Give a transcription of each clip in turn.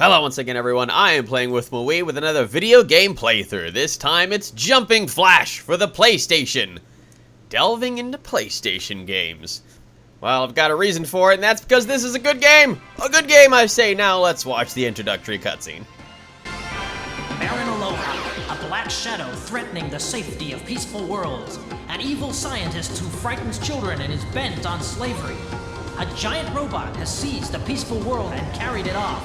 Hello once again everyone, I am playing with Mui with another video game playthrough. This time it's Jumping Flash for the PlayStation. Delving into PlayStation games. Well, I've got a reason for it, and that's because this is a good game! A good game, I say. Now let's watch the introductory cutscene. Baron Aloha, a black shadow threatening the safety of peaceful worlds. An evil scientist who frightens children and is bent on slavery. A giant robot has seized a peaceful world and carried it off.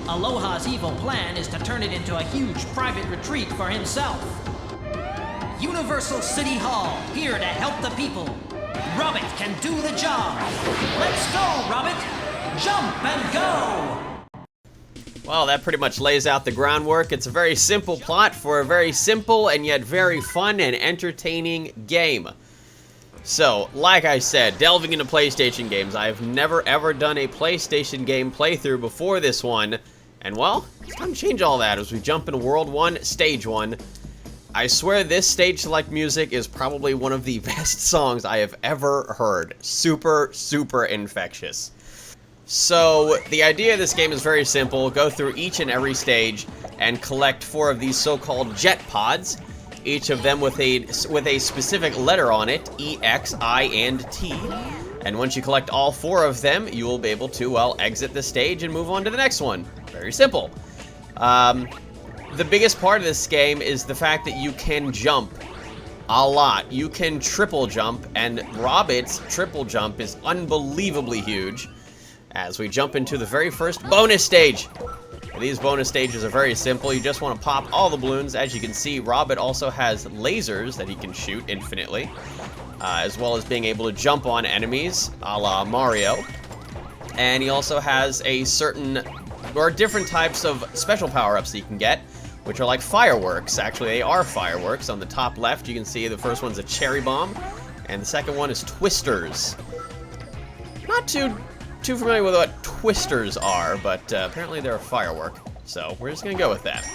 Aloha's evil plan is to turn it into a huge private retreat for himself. Universal City Hall, here to help the people. Robbit can do the job. Let's go, Robbit! Jump and go! Well, that pretty much lays out the groundwork. It's a very simple plot for a very simple and yet very fun and entertaining game. So, like I said, delving into PlayStation games. I have never ever done a PlayStation game playthrough before this one. And well, it's time to change all that as we jump into World 1, Stage 1. I swear this stage select music is probably one of the best songs I have ever heard. Super, super infectious. So, the idea of this game is very simple. Go through each and every stage and collect 4 of these so-called jet pods, each of them with a specific letter on it, E, X, I, and T. And once you collect all 4 of them, you will be able to, well, exit the stage and move on to the next one. Very simple. The biggest part of this game is the fact that you can jump a lot. You can triple jump, and Robbit's triple jump is unbelievably huge. As we jump into the very first bonus stage. These bonus stages are very simple. You just want to pop all the balloons. As you can see, Robbit also has lasers that he can shoot infinitely, as well as being able to jump on enemies, a la Mario. And he also has a certain, or different types of special power-ups that you can get, which are like fireworks. Actually, they are fireworks. On the top left, you can see the first one's a cherry bomb, and the second one is twisters. Not too familiar with what twisters are, but apparently they're a firework. So we're just gonna go with that.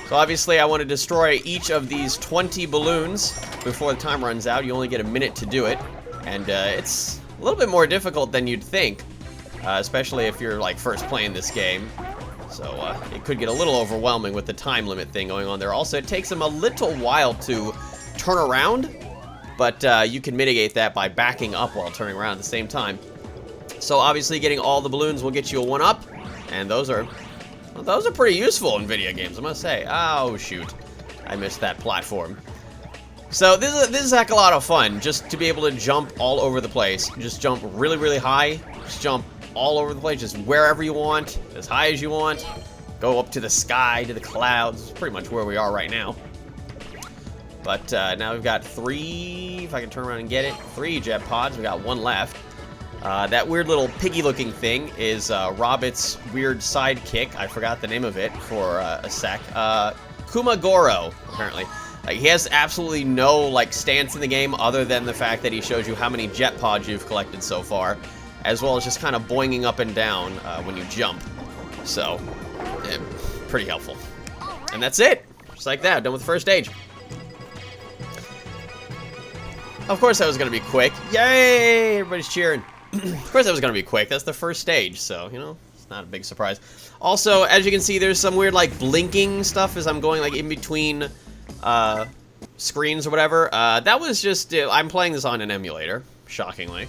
So obviously I want to destroy each of these 20 balloons before the time runs out. You only get a minute to do it, and it's a little bit more difficult than you'd think, especially if you're like first playing this game. So it could get a little overwhelming with the time limit thing going on there. Also, it takes them a little while to turn around, but you can mitigate that by backing up while turning around at the same time. So obviously getting all the balloons will get you a 1-up, and those are pretty useful in video games, I must say. Oh shoot, I missed that platform. So this is a heck of a lot of fun, just to be able to jump all over the place. Just jump really, really high. Just jump all over the place, just wherever you want, as high as you want. Go up to the sky, to the clouds. It's pretty much where we are right now. But now we've got 3, if I can turn around and get it, 3 jet pods. We got 1 left. That weird little piggy-looking thing is Robbit's weird sidekick. I forgot the name of it for a sec. Kumagoro, apparently. He has absolutely no like stance in the game other than the fact that he shows you how many jet pods you've collected so far, as well as just kind of boinging up and down when you jump. So, pretty helpful. And that's it. Just like that, done with the first stage. Of course that was going to be quick. Yay! Everybody's cheering. Of course that was going to be quick. That's the first stage, so, you know, it's not a big surprise. Also, as you can see, there's some weird, like, blinking stuff as I'm going, like, in between screens or whatever. That was just, I'm playing this on an emulator, shockingly.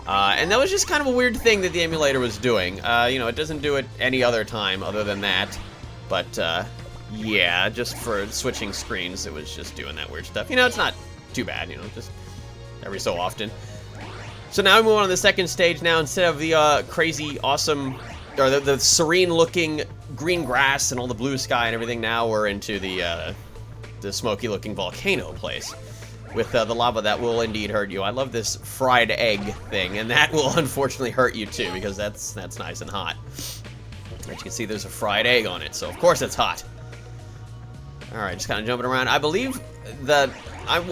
And that was just kind of a weird thing that the emulator was doing. You know, it doesn't do it any other time other than that. But, yeah, just for switching screens, it was just doing that weird stuff. You know, it's not too bad, you know, just every so often. So now we move on to the second stage now. Instead of the crazy, awesome, or the serene-looking green grass and all the blue sky and everything, now we're into the smoky-looking volcano place with the lava that will indeed hurt you. I love this fried egg thing, and that will unfortunately hurt you too, because that's nice and hot. As you can see, there's a fried egg on it, so of course it's hot. All right, just kind of jumping around. I believe I'm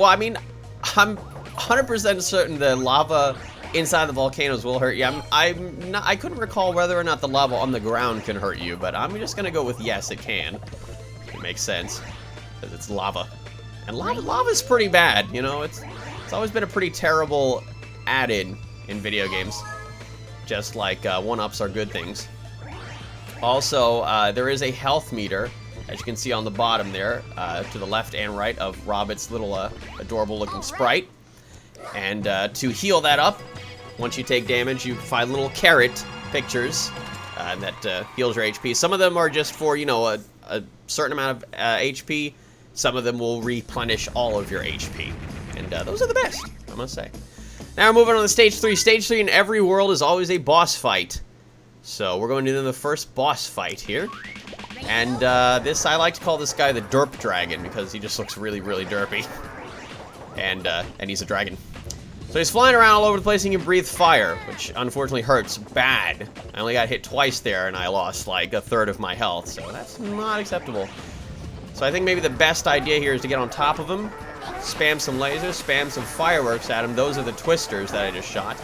100% certain the lava inside the volcanoes will hurt you. I couldn't recall whether or not the lava on the ground can hurt you, but I'm just gonna go with yes, it can. It makes sense, because it's lava. And lava's pretty bad, you know, it's always been a pretty terrible add-in in video games. Just like 1-ups are good things. Also, there is a health meter, as you can see on the bottom there, to the left and right of Robbit's little adorable-looking sprite. And to heal that up, once you take damage, you find little carrot pictures that heals your HP. Some of them are just for, you know, a certain amount of HP. Some of them will replenish all of your HP. And those are the best, I must say. Now we're moving on to Stage 3. Stage 3 in every world is always a boss fight. So we're going to do the first boss fight here. And this, I like to call this guy the Derp Dragon because he just looks really, really derpy. And he's a dragon. So he's flying around all over the place and he can breathe fire, which unfortunately hurts bad. I only got hit twice there and I lost like a third of my health, so that's not acceptable. So I think maybe the best idea here is to get on top of him, spam some lasers, spam some fireworks at him. Those are the twisters that I just shot.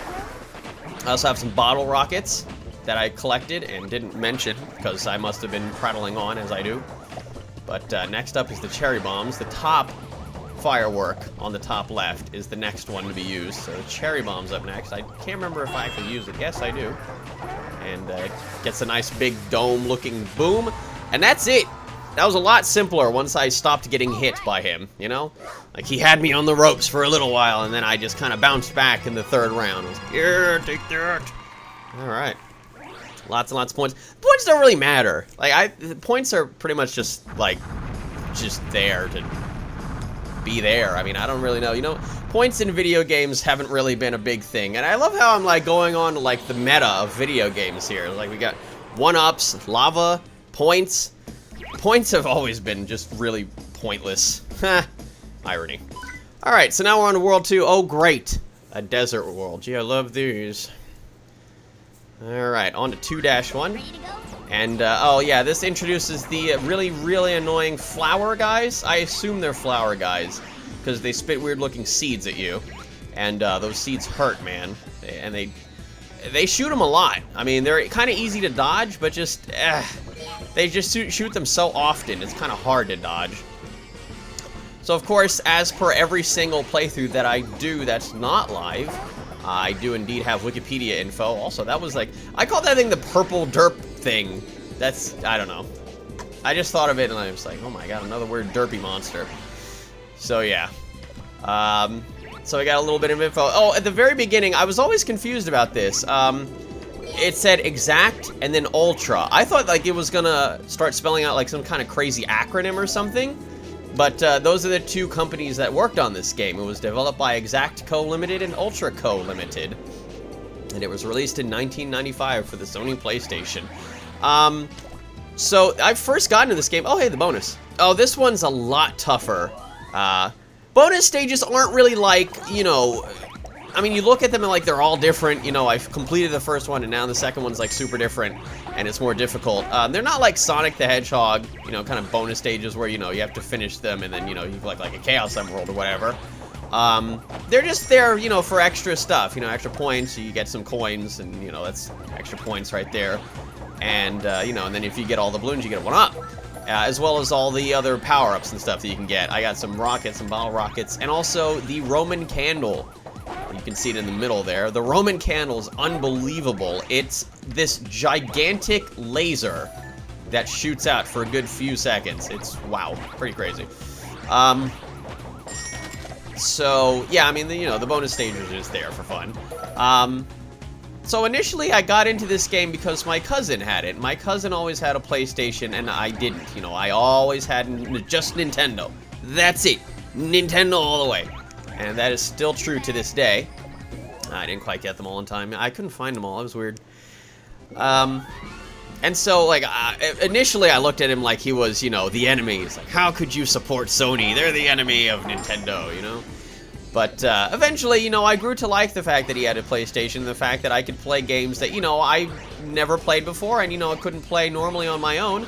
I also have some bottle rockets that I collected and didn't mention because I must have been prattling on as I do. But next up is the cherry bombs. The top firework on the top left is the next one to be used. So the cherry bomb's up next. I can't remember if I actually used it. Yes, I do. And it gets a nice big dome-looking boom. And that's it. That was a lot simpler once I stopped getting hit by him, you know? Like, he had me on the ropes for a little while, and then I just kind of bounced back in the third round. I was like, yeah, take that. All right. Lots and lots of points. Points don't really matter. Like, the points are pretty much just, like, just there to be there. I mean, I don't really know. You know, points in video games haven't really been a big thing. And I love how I'm, like, going on to, like, the meta of video games here. Like, we got one-ups, lava, points. Points have always been just really pointless. Ha! Irony. Alright, so now we're on to World 2. Oh, great. A desert world. Gee, I love these. Alright, on to 2-1. And, oh yeah, this introduces the really, really annoying flower guys. I assume they're flower guys, because they spit weird-looking seeds at you. And, those seeds hurt, man. And they shoot them a lot. I mean, they're kind of easy to dodge, but just, they just shoot them so often, it's kind of hard to dodge. So, of course, as per every single playthrough that I do that's not live, I do indeed have Wikipedia info. Also, that was like, I call that thing the purple derp thing. That's, I don't know. I just thought of it and I was like, oh my god, another weird derpy monster. So, yeah. So I got a little bit of info. Oh, at the very beginning, I was always confused about this. It said exact and then ultra. I thought like it was gonna start spelling out like some kind of crazy acronym or something. But those are the two companies that worked on this game. It was developed by Exact Co. Limited and Ultra Co. Limited. And it was released in 1995 for the Sony PlayStation. So I first got into this game. Oh, hey, the bonus. Oh, this one's a lot tougher. Bonus stages aren't really like, you know, I mean, you look at them and like they're all different. You know, I've completed the first one and now the second one's like super different and it's more difficult. They're not like Sonic the Hedgehog, you know, kind of bonus stages where, you know, you have to finish them and then, you know, you like a Chaos Emerald or whatever. They're just there, you know, for extra stuff, you know, extra points. You get some coins and, you know, that's extra points right there. And, you know, and then if you get all the balloons, you get a 1-up. As well as all the other power-ups and stuff that you can get. I got some rockets, some bottle rockets, and also the Roman candle. You can see it in the middle there. The Roman candle is unbelievable. It's this gigantic laser that shoots out for a good few seconds. It's, wow, pretty crazy. So, yeah, I mean, you know, the bonus stages are just there for fun. So initially I got into this game because my cousin had it. My cousin always had a PlayStation and I didn't. You know, I always had just Nintendo. That's it. Nintendo all the way. And that is still true to this day. I didn't quite get them all in time. I couldn't find them all. It was weird. And so, like, initially I looked at him like he was, you know, the enemy. It's like, how could you support Sony? They're the enemy of Nintendo, you know? But eventually, you know, I grew to like the fact that he had a PlayStation, the fact that I could play games that, you know, I never played before and, you know, I couldn't play normally on my own.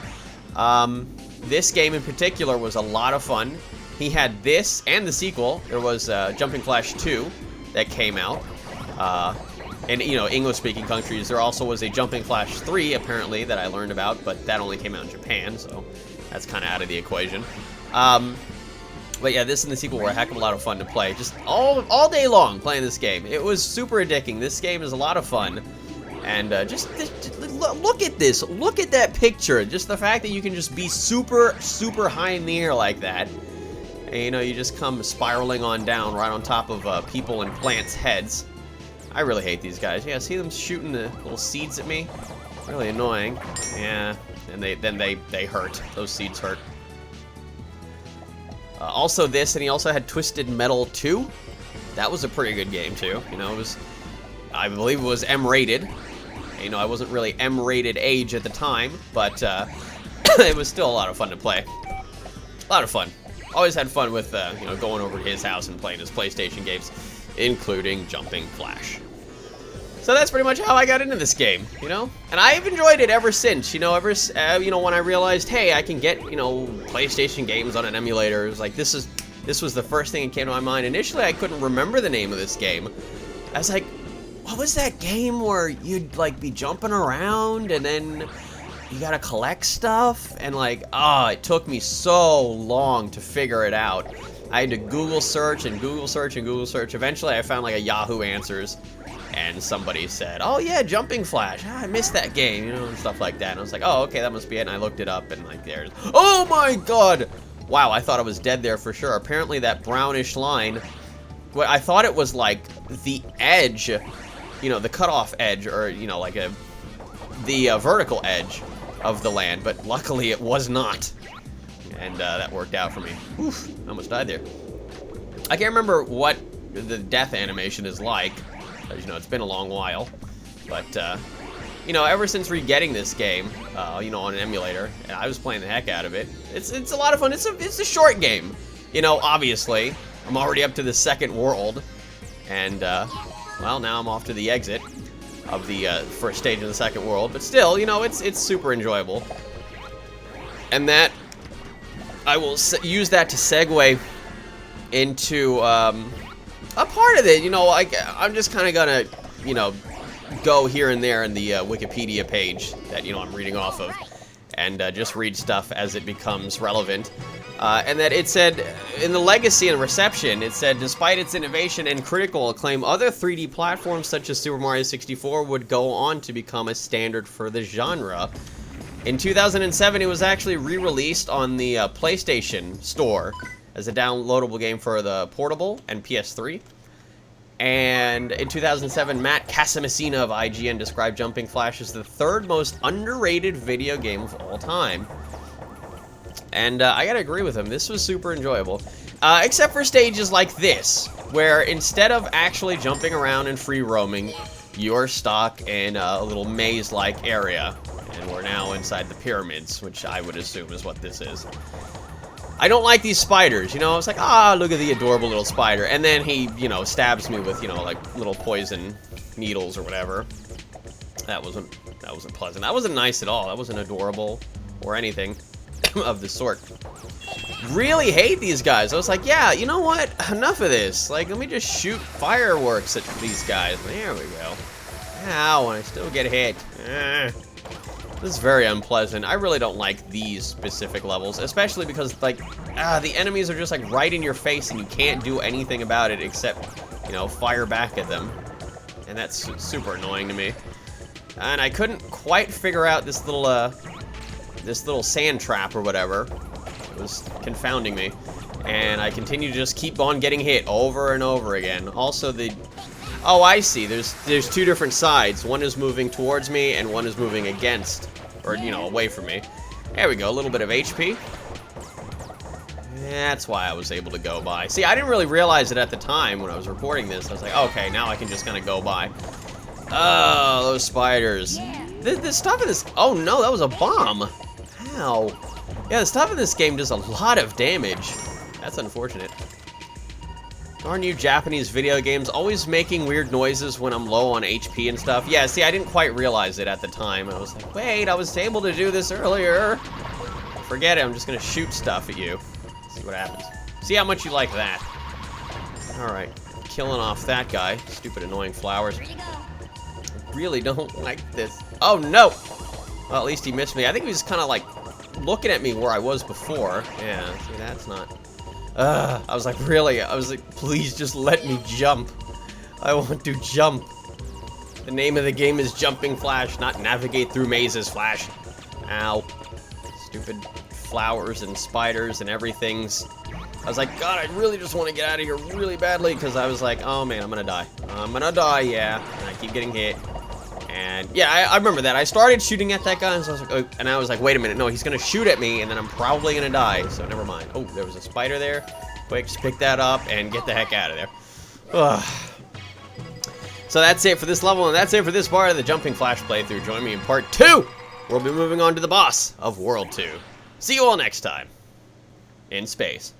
This game in particular was a lot of fun. He had this and the sequel. There was Jumping Flash 2 that came out. In, you know, English-speaking countries. There also was a Jumping Flash 3, apparently, that I learned about, but that only came out in Japan, so that's kind of out of the equation. But yeah, this and the sequel were a heck of a lot of fun to play. Just all day long playing this game. It was super addicting. This game is a lot of fun. And just look at this. Look at that picture. Just the fact that you can just be super, super high in the air like that. And, you know, you just come spiraling on down right on top of people and plants' heads. I really hate these guys. Yeah, see them shooting the little seeds at me? Really annoying. Yeah, and then they hurt. Those seeds hurt. Also this, and he also had Twisted Metal 2. That was a pretty good game too. You know, it was, I believe it was M-rated. You know, I wasn't really M-rated age at the time, but it was still a lot of fun to play. A lot of fun. Always had fun with, you know, going over to his house and playing his PlayStation games, including Jumping Flash. So that's pretty much how I got into this game, you know? And I've enjoyed it ever since, you know, you know, when I realized, hey, I can get, you know, PlayStation games on an emulator. It was like, this was the first thing that came to my mind. Initially, I couldn't remember the name of this game. I was like, what was that game where you'd, like, be jumping around and then you gotta collect stuff? And, like, it took me so long to figure it out. I had to Google search and Google search and Google search. Eventually, I found, like, a Yahoo Answers. And somebody said, oh yeah, Jumping Flash. I missed that game, you know, and stuff like that. And I was like, oh, okay, that must be it. And I looked it up, and like, there's... Oh my god! Wow, I thought I was dead there for sure. Apparently that brownish line... Well, I thought it was like the edge, you know, the cutoff edge, or, you know, like the vertical edge of the land. But luckily it was not. And that worked out for me. Oof, I almost died there. I can't remember what the death animation is like. You know, it's been a long while, but, you know, ever since re-getting this game, you know, on an emulator, I was playing the heck out of it. It's a lot of fun. It's a short game. You know, obviously, I'm already up to the second world, and, well, now I'm off to the exit of the first stage of the second world, but still, you know, it's super enjoyable. And that, I will use that to segue into, a part of it, you know, like, I'm just kind of gonna, you know, go here and there in the Wikipedia page that, you know, I'm reading off of, and just read stuff as it becomes relevant. And that it said, in the legacy and reception, it said, despite its innovation and critical acclaim, other 3D platforms such as Super Mario 64 would go on to become a standard for the genre. In 2007, it was actually re-released on the PlayStation Store as a downloadable game for the Portable and PS3. And in 2007, Matt Casamassina of IGN described Jumping Flash as the third most underrated video game of all time. And I gotta agree with him, this was super enjoyable. Except for stages like this, where instead of actually jumping around and free roaming, you're stuck in a little maze-like area. And we're now inside the pyramids, which I would assume is what this is. I don't like these spiders, you know, I was like, look at the adorable little spider. And then he, you know, stabs me with, you know, like, little poison needles or whatever. That wasn't pleasant. That wasn't nice at all. That wasn't adorable or anything of the sort. Really hate these guys. I was like, yeah, you know what? Enough of this. Like, let me just shoot fireworks at these guys. There we go. Ow, and I still get hit. This is very unpleasant. I really don't like these specific levels, especially because, like, the enemies are just, like, right in your face and you can't do anything about it except, you know, fire back at them. And that's super annoying to me. And I couldn't quite figure out this little sand trap or whatever. It was confounding me. And I continue to just keep on getting hit over and over again. Also, oh, I see. There's two different sides. One is moving towards me, and one is moving against, or, you know, away from me. There we go, a little bit of HP. That's why I was able to go by. See, I didn't really realize it at the time when I was recording this. I was like, okay, now I can just kind of go by. Oh, those spiders. Yeah. The stuff in this... Oh, no, that was a bomb. Ow. Yeah, the stuff in this game does a lot of damage. That's unfortunate. Aren't you Japanese video games always making weird noises when I'm low on HP and stuff? Yeah, see, I didn't quite realize it at the time. I was like, wait, I was able to do this earlier. Forget it, I'm just gonna shoot stuff at you. See what happens. See how much you like that. Alright, killing off that guy. Stupid annoying flowers. I really don't like this. Oh, no! Well, at least he missed me. I think he was kind of like looking at me where I was before. Yeah, see, that's not... I was like, really? I was like, please just let me jump. I want to jump. The name of the game is Jumping Flash, not Navigate Through Mazes Flash. Ow. Stupid flowers and spiders and everything's. I was like, God, I really just want to get out of here really badly, because I was like, oh man, I'm gonna die. I'm gonna die, yeah. And I keep getting hit. And yeah, I remember that. I started shooting at that guy, and so I was like, oh, and I was like, wait a minute, no, he's gonna shoot at me, and then I'm probably gonna die, so never mind. Oh, there was a spider there. Quick, just pick that up and get the heck out of there. Ugh. So that's it for this level, and that's it for this part of the Jumping Flash playthrough. Join me in part 2. We'll be moving on to the boss of World 2. See you all next time in space.